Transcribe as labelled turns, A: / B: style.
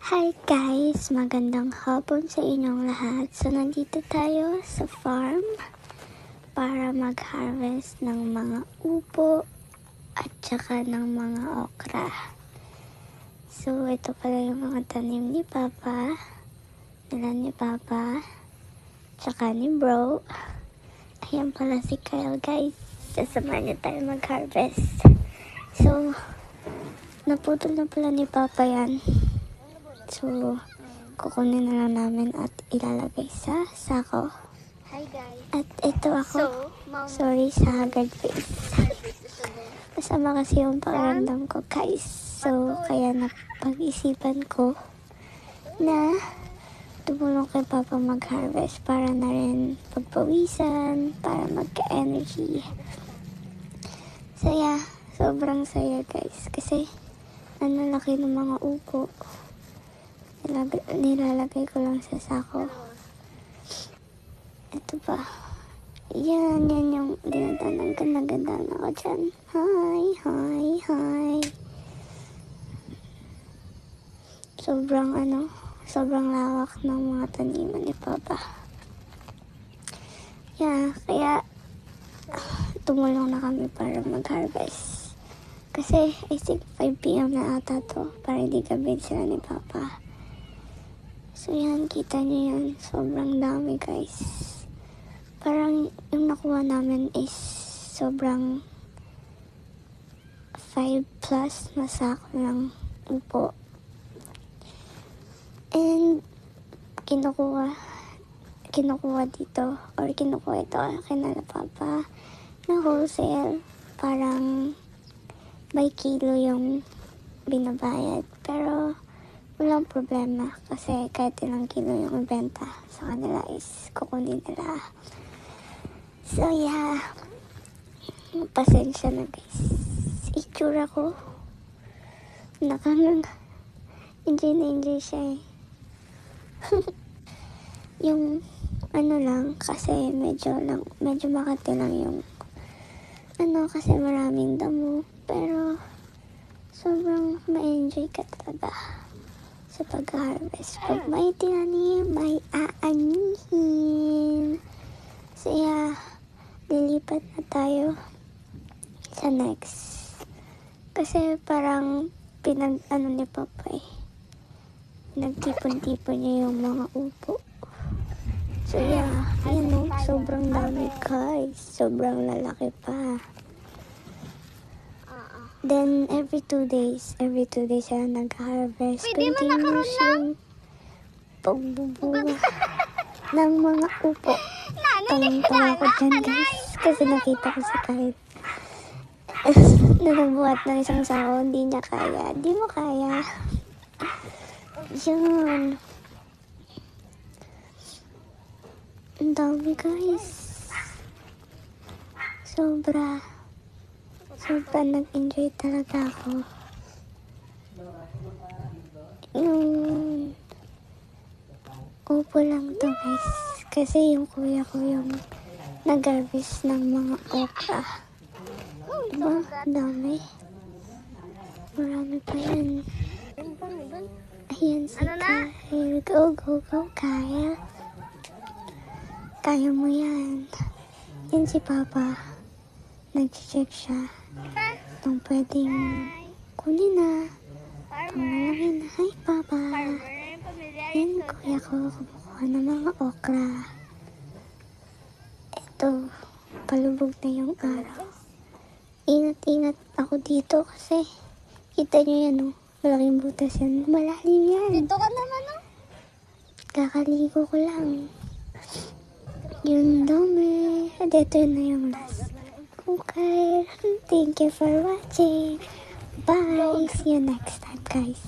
A: Hi guys! Magandang hapon sa inyong lahat. So, nandito tayo sa farm para mag-harvest ng mga upo at saka ng mga okra. So, ito pala yung mga tanim ni Papa, tsaka ni Bro. Ayan pala si Kyle guys. Sasamahan niya tayo mag-harvest. So, naputol na pala ni Papa yan. So, kukunin na lang namin at ilalagay sa sako.
B: Hi guys.
A: At ito ako. Sorry sa haggard face. Masama kasi yung pakiramdam ko guys. So, kaya napag-isipan ko na tumulong kay Papa mag-harvest para na rin pagpawisan, para magka-energy. Saya. Sobrang saya guys. Kasi, ang lalaki ng mga upo. Nilalagay ko lang sa sako. Ito pa. Yan yung dinadanan. Ganda-ganda na ako dyan. Hi. Sobrang lawak ng mga taniman ni Papa. Yeah, kaya tumulong na kami para mag-harvest. Kasi I think 5 PM na ata to para hindi gabi sila ni Papa. So yan, kita nyo yan. Sobrang dami guys. Parang yung nakuha namin is sobrang 5 plus na sako ng upo. And kinukuha dito or kinukuha ito kinala Papa na wholesale. Parang by kilo yung binabayad. Pero walang problema kasi kahit ilang kilo yung ibenta sa kanila is kukunin nila. So yeah, pasensya na guys. Itsura ko enjoy siya eh. Yung lang kasi medyo makati lang yung kasi maraming damo, pero sobrang ma-enjoy ka talaga sa pag-harvest. Pag may tinanim, may aanihin. So yeah, lilipat na tayo sa next. Kasi parang ni Papa eh. Nagtipon-tipon niya yung mga upo. So yeah, sobrang dami guys. Sobrang lalaki pa. Then, every 2 days siya nag-harvest. Continuous yung pagbubuha ng mga upo. Tawang-tawa ko dyan, guys. Kasi nakita ko si Kyle. Nanabuhat ng isang sako, hindi niya kaya. Hindi mo kaya. Yun. Ang dami, guys. Sobra nag-enjoy talaga ako. Yung upo lang to guys. Kasi yung kuya ko yung nag-harvest ng mga okra. Diba? Dami. Marami pa yan. Ayan si Kyle. Go, Kyle. Kaya mo yan. Yan si Papa. Nag-check siya. Itong pwedeng kunin na. Itong lalaki na. Hi, Papa. Yan, kuya ko. Kumukuha ng mga okra. Ito, palubog na yung araw. Ingat ako dito kasi kita nyo yan, oh. Malaking butas yan. Malalim yan.
B: Dito ka naman, oh.
A: Kakaligo ko lang. Yung dami. Dito na yung last. Okay. Thank you for watching. Bye. See you next time, guys.